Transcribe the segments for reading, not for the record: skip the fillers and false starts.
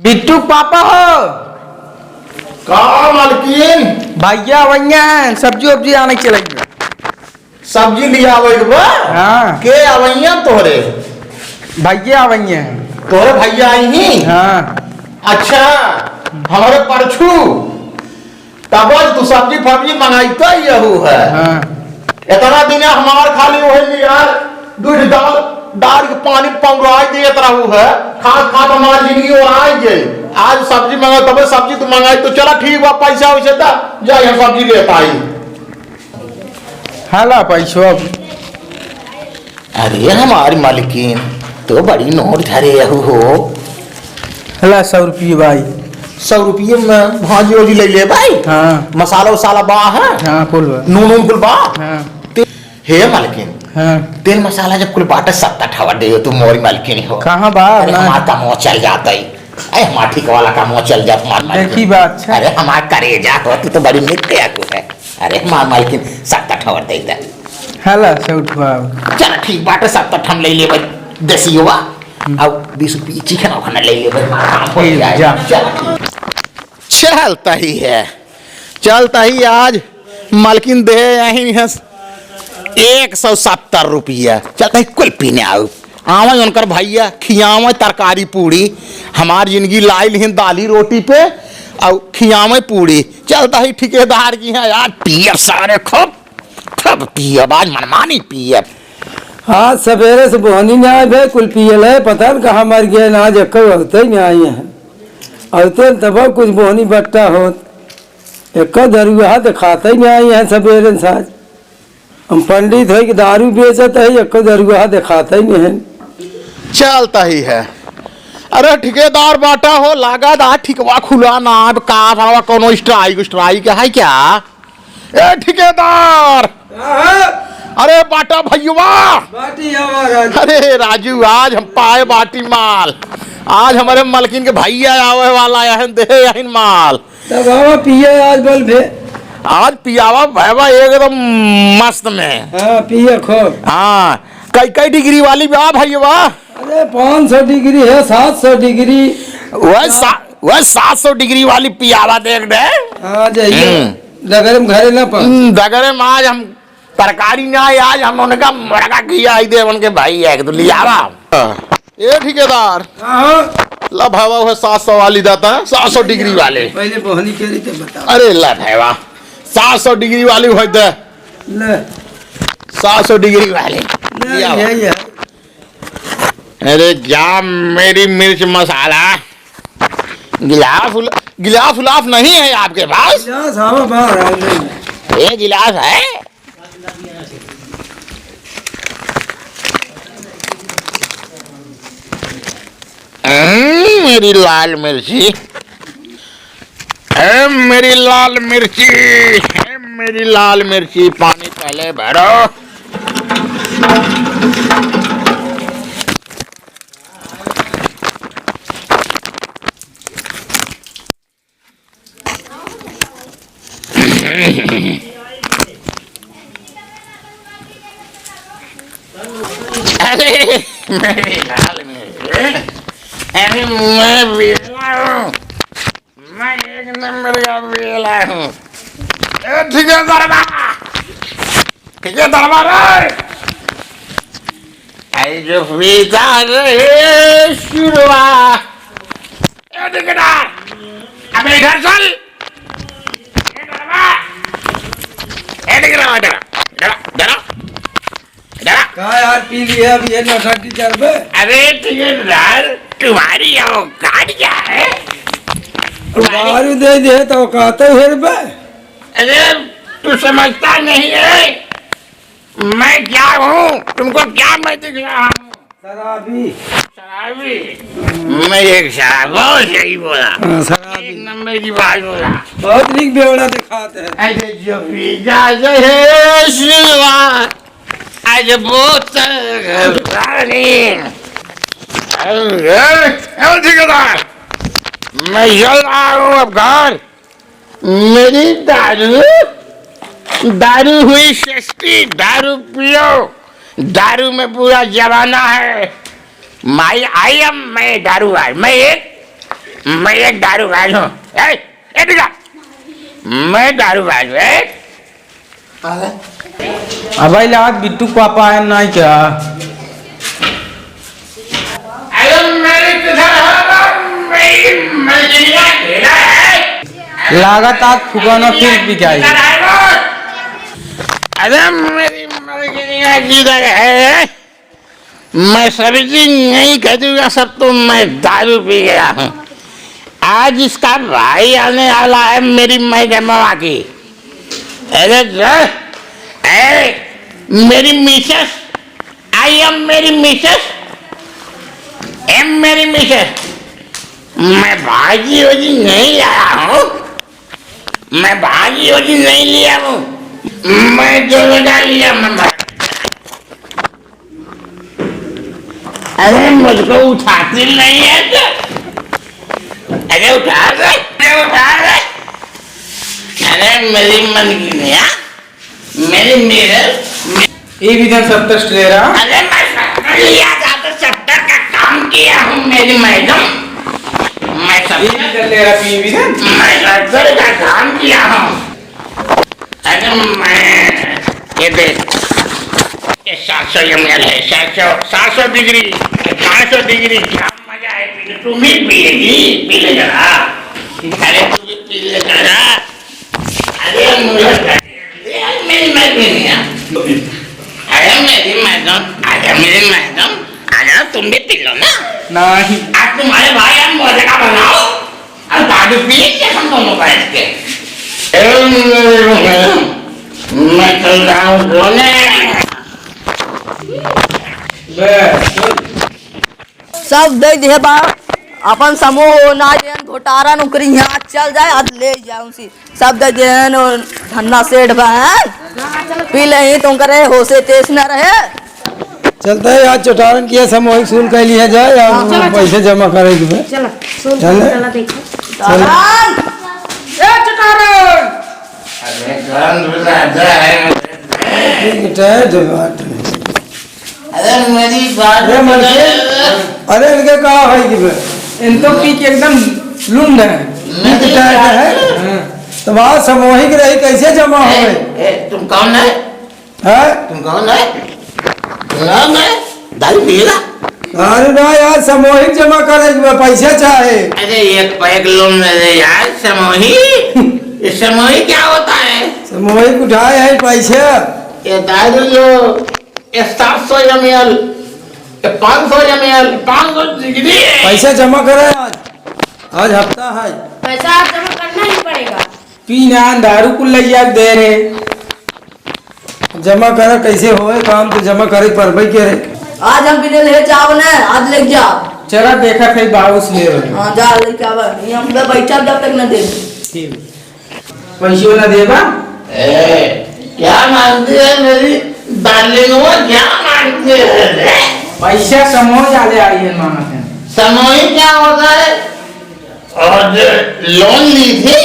बिट्टू पापा हो का मालकिन भैया भैया सब्जी वब्जी आने चलेगी। सब्जी लिया बा हाँ के आवैया तोहरे भैया भैया तोहरे भैया आई ही हाँ अच्छा हमारे परछू तब तू सब्जी फब्जी मंगाईता यहू है हाँ इतना दिन हमार खाली वही यार दूध दाल डाल के पानी पौराई दे रहू है खाद खाद हमारी जिंदगी और आई गई आज सब्जी मंगा तब सब्जी तो मंगाई तो चला ठीक बा पैसा वैसे था जा यहाँ सब्जी लेता आई हाला पैसो अरे हमारी मालिकीन तो बड़ी नोट धरे हो हाला 100 रुपये भाई 100 रुपये में भाजी वोजी ले ले भाई हाँ मसाला वसाला बा है हाँ कुल नून वून कुल बा हाँ हे मालिकीन हाँ तेल मसाला जब कुल बाटे सत्ता ठवा दे तू मोरी मालिकीन हो कहाँ बा अरे हमारा काम चल जाता है अरे हमारा ठीक वाला काम चल जाता हमारा देखी बात अच्छा अरे हमारा करेजा हो तू तो बड़ी नित्य को है अरे हमारा मालिकीन सत्ता ठवा दे दे हाला 100 रुपया चल ठीक बाटे सत्ता ठम ले ले भाई देसी हुआ अब 20 रुपये चिकन खाना ले ले भाई काम हो जाए चलता ही है चलता ही आज मालकिन दे यही है 170 रुपया चलता ही कुल पीने आओ आवा उनकर भैया खियावे तरकारी पूड़ी हमारी जिंदगी लाइल ही दाली रोटी पे और खियावे पूड़ी चलता ही ठेकेदार की है यार पिए सारे खूब खूब पिए आज मनमानी पिए हाँ सवेरे से बोहनी नहीं आए भाई कुल पियल है पता न कहाँ मर गए ना जक्कर होते ही नहीं आई हैं औते तब कुछ बोहनी बट्टा हो एक दरुआ तो खाता ही नहीं आई हैं सवेरे साज हम पंडित है कि दारू बेचत है एक दरुआ दिखाता ही नहीं है चलता ही है अरे ठेकेदार बाटा हो लागा दा ठिकवा खुला ना अब का भावा कोनो स्ट्राइक है क्या ए ठेकेदार अरे बाटा भैया अरे राजू आज हम पाए बाटी माल आज हमारे मालकिन के भैया आवे वाला यहन दे यहन माल तब पिए आज बोल भे आज पियावा भैया एकदम मस्त में हाँ पिए खूब हाँ कई कई डिग्री वाली बा भैया अरे 500 डिग्री है 700 डिग्री वह 700 डिग्री वाली पियावा देख दे हाँ जाइए डगर में घरे ना पा डगरे में आज हम तरकारी ना आज हम उनका मुर्गा किया आई दे उनके भाई है तो लियावा ये ठेकेदार ला भावा वो 700 वाली देता है 700 डिग्री वाले पहले बोहनी के लिए बता अरे ला भावा 700 डिग्री वाली हो दे ले 700 डिग्री वाले ये अरे क्या मेरी मिर्च मसाला गिलास उलाफ नहीं है आपके पास ये गिलास है मेरी लाल मिर्ची मेरी लाल मिर्ची मेरी लाल मिर्ची पानी पहले भरो अरे मेरी लाल मिर्ची अरे मैं वेला हूँ मैं एक नंबर का वेला हूँ ठीक है दरबार जो पीता रहे शुरुआत अब इधर चल यार पी लिया अब ये नौटंकी चल बे अरे ठेकेदार तुम्हारी औकात क्या है दारू दे दे तो कहते फिर बे अरे तू समझता नहीं है मैं क्या हूँ तुमको क्या मैं दिख रहा हूँ शराबी मैं एक शराब बहुत सही बोला एक नंबर की बात बोला बहुत निक बेवड़ा दिखाते हैं ऐसे जो पीजा है शुरुआत आज बहुत ठेकेदार मैं चल रहा हूँ अब घर मेरी दारू हुई सस्ती दारू पियो दारू में पूरा जमाना है माई आई एम मैं दारू आई मैं एक मैं एक दारूबाज हूँ। मैं दारूबाज हूँ। अब आज बिट्टू पापा आए ना क्या? लागत आज फुगाना फिर भी क्या अरे मेरी मर्गिया किधर है? मैं सब्जी नहीं खरीदूंगा सब, तो मैं दारू पी गया हूँ। आज इसका भाई आने वाला है मेरी मैडमवा की। अरे मेरी मिसेस आई एम मेरी मिसेस एम मेरी मिसेस। मैं भाजी वजी नहीं लाया हूँ, मैं भाजी वजी नहीं लिया हूँ, मैं जो लगा लिया मैं। अरे मुझको उठाती नहीं है क्या? अरे उठा दे, उठा दे। अरे मेरी मन की नहीं, मेरी मेरे एक इधर 70 ले रहा। अरे मैं 70 लिया था तो 70 का काम किया हूँ मेरी मैडम। मैं 70 ले रहा पी भी मैं 70 का काम किया हूँ। अरे मैं ये देख, ये 700 ml है, 700 डिग्री, 500 डिग्री। क्या मजा है पीने, तुम भी पिएगी? पी ले जरा। अरे तू भी पी ले जरा। अरे मुझे मेरी मैडम, अरे मेरी मैडम, अरे मेरी मैडम, अरे तुम भी पी लो ना। नहीं आज तुम्हारे भाई हम मजे का बनाओ और दारू पिएंगे हम दोनों बैठ के। मैं चल रहा हूँ सोने। सब दे दिए बा अपन समूह ना जेन घोटारा नौकरी यहाँ चल जाए आज ले जाए उसी सब दे जेन धन्ना सेठ बहन पी ले तुम करे होशे तेज न रहे। चलता है आज चटारन किया सामूहिक सुन कर लिया जाए या पैसे जमा करेंगे। अरे मेरी बात अरे इनके कहा भाई कि इन तो पी के एकदम लुंड है। तो बात सामूहिक रही कैसे जमा हो तुम कौन है? तुम कौन है? कौन है? दारू पिएगा? अरे ना यार सामूहिक जमा करेंगे पैसे चाहे। अरे एक पैक लोन मेरे यार समूहिक। ये समूहिक क्या होता है? सामूहिक उठाए है पैसे। ये दारू जो 700 ml, 500 ml, 500 डिग्री पैसा जमा करे आज हफ्ता है। पैसा आप जमा करना ही पड़ेगा। पीना दारू को लैया दे रहे जमा करे कैसे होए काम तो जमा करे पर भाई के रे। आज हम पीने ले जाओ ना आज ले जाओ। चला देखा थे बाबू से ले रहे। हाँ जा लेके आवा हम पे बैठा जब तक न दे पैसे वाला देगा। क्या मांगते हैं मेरी डार्लिंग? वो क्या मांगते हैं? पैसा समूह जाले आई है मांगा थे। समूहिक क्या होता है? और लोन ली थी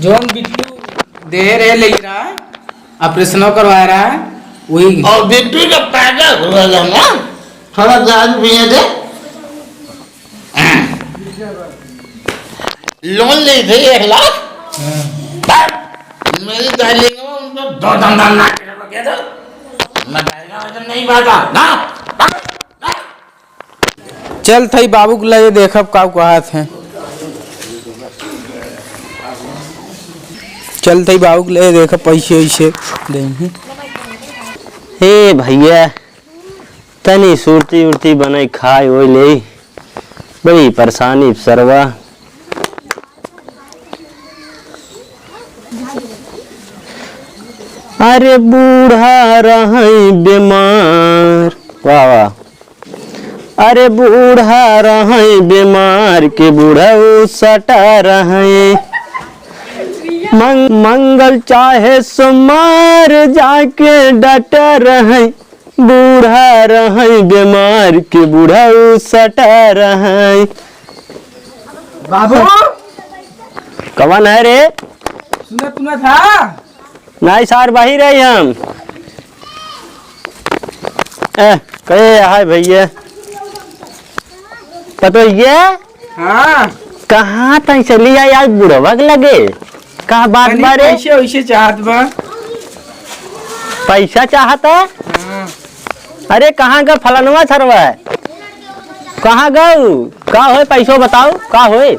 जोन बिट्टू दे रहे ले रहा है, ऑपरेशन करवा रहा है वही। और बिट्टू का पैदा हुआ ना, थोड़ा दारू पिए थे। लोन ली थी 1 लाख। मेरी डार्लिंग को उनको 2 धंधा ना किया था। मैं वजन नहीं पाता ना। चल थई बाबू को ले देखब का कहा थे। चल थई बाबू को ले देखब पैसे वैसे देंगे। हे भैया तनी सुरती उरती बनाई खाए वो ले बड़ी परेशानी सरवा। अरे बूढ़ा रही बीमार, वाह वाह। अरे बूढ़ा रही बीमार के बूढ़ा सटा रहे मंगल चाहे सुमार जाके डटा रहे बूढ़ा रहे बीमार के बूढ़ा सटा रहे। बाबू कौन है रे? सुना तुना था नहीं सार बाही रहे हम। कहे हाय भैया पतो ये हाँ कहाँ तक चली जा यार, बुढ़वा के लगे कहा बात तनी बारे? पैसे वैसे चाहत बा। पैसा चाहता है? हाँ। अरे कहाँ का फलानवा छरवा है, कहाँ गऊ का होए, पैसो बताओ का होए?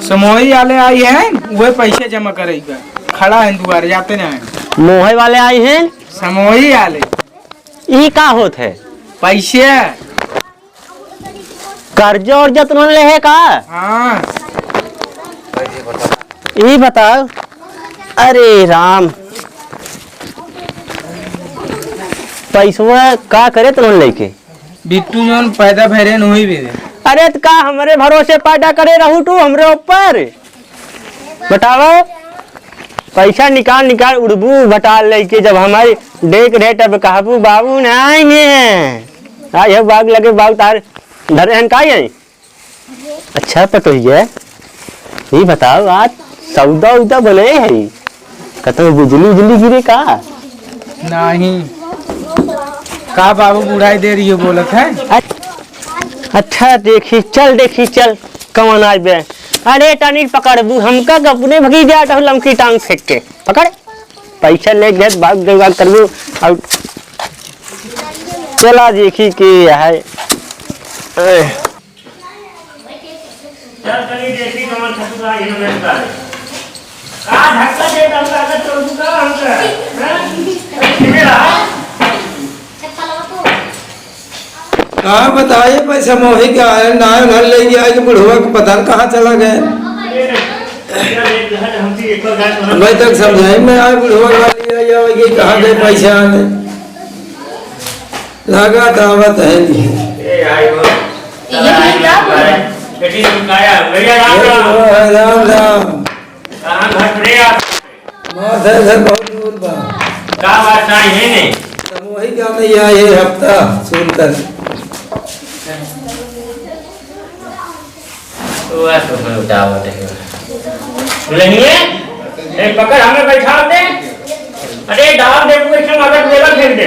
समोही वाले आई हैं, वह पैसे जमा करेगा, खड़ा है दुआरे जाते ना है। मोहे वाले आए हैं, समोही वाले ई का होत है? पैसे। कर्जा उर्जा तुमने ले है का? हाँ। ई बताओ। अरे राम, पैसवा का करे तुमने लेके? बिट्टू जोन पैदा भरे नहीं भी दे। अरे तो का हमारे भरोसे पैदा करे रहू तू हमरे ऊपर? बताओ, पैसा निकाल निकाल उड़बू बटाल लेके, जब हमारी डेक रेट अब कहबू बाबू न आएंगे आज है बाग लगे बाग तार धरे हन का है। अच्छा पटोहिया, ये बताओ आज सौदा उदा बने है, कतौ बिजली उजली गिरे का? नहीं का बाबू बुढ़ाई दे रही है बोलत है। अच्छा देखी चल कौन आज बे। अरे टानी पकड़बू हमका अपने भगी जाट हो, लमकी टांग फेंक के पकड़, पैसा ले गए बाग देवाग करबू और चला देखी कि है। हाँ बताइए पैसा मोही क्या है, नया घर ले गया कि बुढ़वा को पता नहीं कहाँ चला गया। मैं तक समझाई मैं आए बुढ़वा वाली कहाँ गए पैसा आने लगा था आवत है नहीं। राम राम बहुत दूर बा, मोही क्या नहीं आए हफ्ता सुनकर। पकड़ हमें बैठा दे। अरे डाल दे मदद मेरा फेंक दे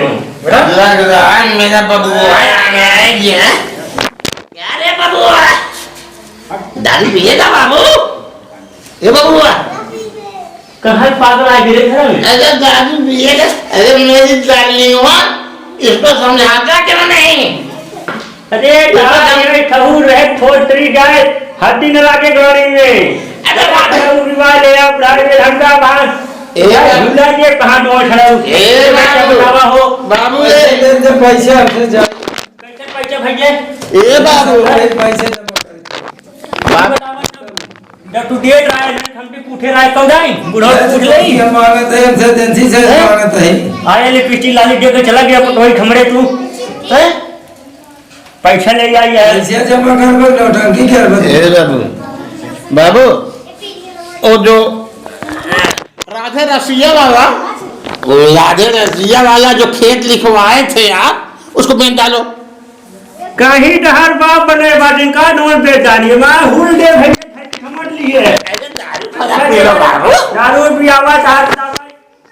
मेरा बबुआ क्या रे बबुआ, दारू पिएगा बाबू? ये बबुआ कहाँ पागल आ गिरे घर में? अरे दारू पिएगा? अरे मेरी डार्लिंग हुआ, इसको समझाता क्यों नहीं? अरे ठहूर रहे थोड़ी जाए हड्डी न लागे गाड़ी में। अरे बाबू ले आप गाड़ी में घंटा बांध ये कहाँ डोर खड़ा बतावा हो बाबू पैसे हमसे जा कैसे पैसे भैया ए बाबू पैसे जमा कर जब तू डेट रहा है हम भी पूछे रहा है कब जाए बुढ़ा पूछ ले हम मांगत है हमसे एजेंसी से मांगत है। आए ले पिछली लाली दे के चला गया पटोही खमड़े तू हैं पैसा ले आई है पैसे जमा कर को नौटंकी कर बता। ए बाबू बाबू ओ जो राधे रसिया वाला, वो राधे रसिया वाला जो खेत लिखवाए थे आप, उसको बेच डालो। कहीं डहर बाप बने बाजिन का नोट बेच डालिए मैं हुल दे भाई समझ लिए दारू पियावा चाहता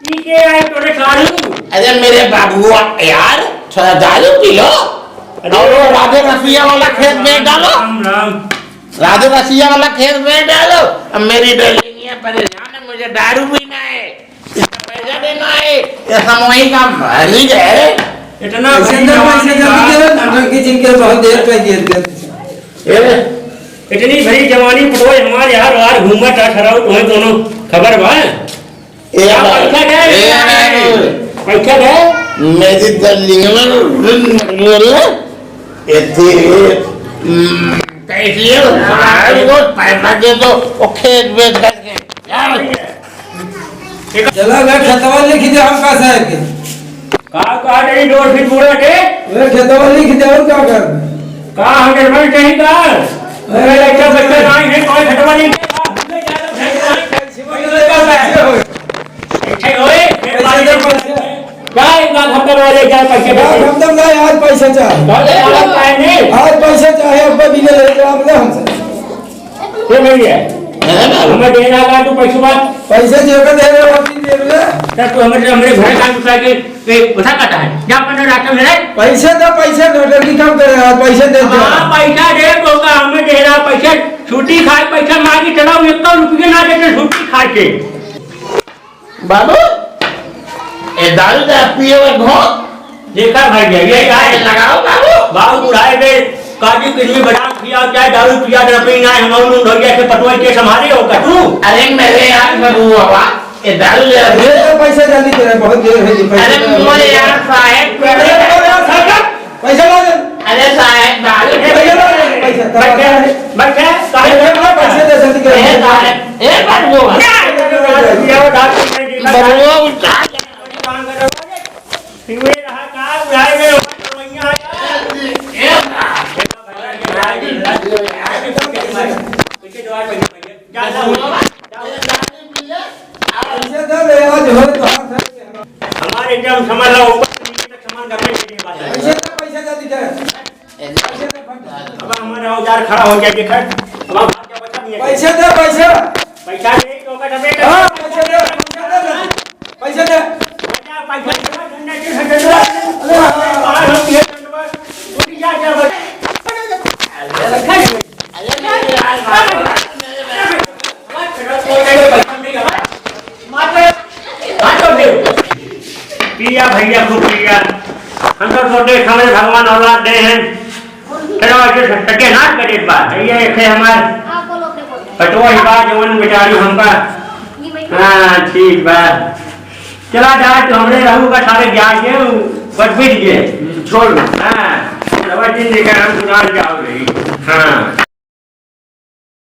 पी के आए तोरे कालू। अरे मेरे बाबू यार थोड़ा दारू पी लो और वो राधे रसिया वाला खेत बेच डालो। राम राम राधे रसिया वाला खेत बेच डालो। अब मेरी डलिया परेशान है, मुझे दारू पीना है, इसका पैसा देना है, ये समोही का मरीज है। इतना पैसे जल्दी दे नौटंकी जिनके बहुत देर पे गिर गए। इतनी भरी जवानी पटोए हमारे यार यार घूमा था खराब तुम्हें दोनों खबर बा पैसा दे मेरी डलिया में बोल कैसे पैसा दे दो वो खेत बेच करके चला गया खेतवा लिख दे हम का साहब के का नहीं डोर फिर पूरा के वे खेतवा लिख दे और क्या कर का हमें मन कहीं का अरे लड़का बच्चा नहीं है कोई खटवा नहीं हम तो नहीं आज पैसा चाहिए, आज पैसा चाहिए अब भी ले ले हमसे। हमें दे रहा तू पैसे बात पैसे जेब दे रहे हो अपनी जेब में तब तू हमारे घर काम उठा के उठा काटा है क्या अपने रास्ते में पैसे दो पैसे घटक काम कर रहे हो पैसे दे दो हाँ पैसा दे तो का हमें दे रहा पैसे छुट्टी खाए पैसा मांगी चलाओ 1 रुपये ना देते छुट्टी खा के बाबू ये दारू दे पिए हुए घोट देखा भाई ये आए लगाओ बाबू बाबू बुढ़ाए में काजू कितनी बड़ा पिया चाहे दारू पिया रपी ना हम लोग ढोलिया के पटवाई के संभाले हो का तू अरे मेरे यार बाबू बाबा ये दारू दे दे दो पैसे जल्दी तेरे बहुत देर है जी अरे मोरे यार साहब पैसा ला दे अरे साहब दारू पैसे दे जल्दी कर ए बाबू बाबू उठा पैसे दे ले आज हो तो हमारे एकदम समझ लो ऊपर नीचे तक सामान करने के लिए बात है पैसे जल्दी कर अब हमारा औजार खड़ा हो गया देखा हमारा भाग क्या बचा नहीं है पैसे दे पैसे पैसा नहीं तो का डबे हां पैसे दे पैसे दे बचा पैसा डंडा के हटवा अरे बाहर हम ये डंडा उठी जा क्या पिया भैया खूब पिया हम तो छोटे समय भगवान औलाद दे हैं चलो ऐसे सटे नाच करे इस बार ये एक हमार पटवा ही बात जवन बेचारी हमका हाँ ठीक बात चला जाए तो हमने रहू का सारे ज्ञान के बट बीत गए छोड़ हाँ दिन देखा हम सुधार जाओ रही हाँ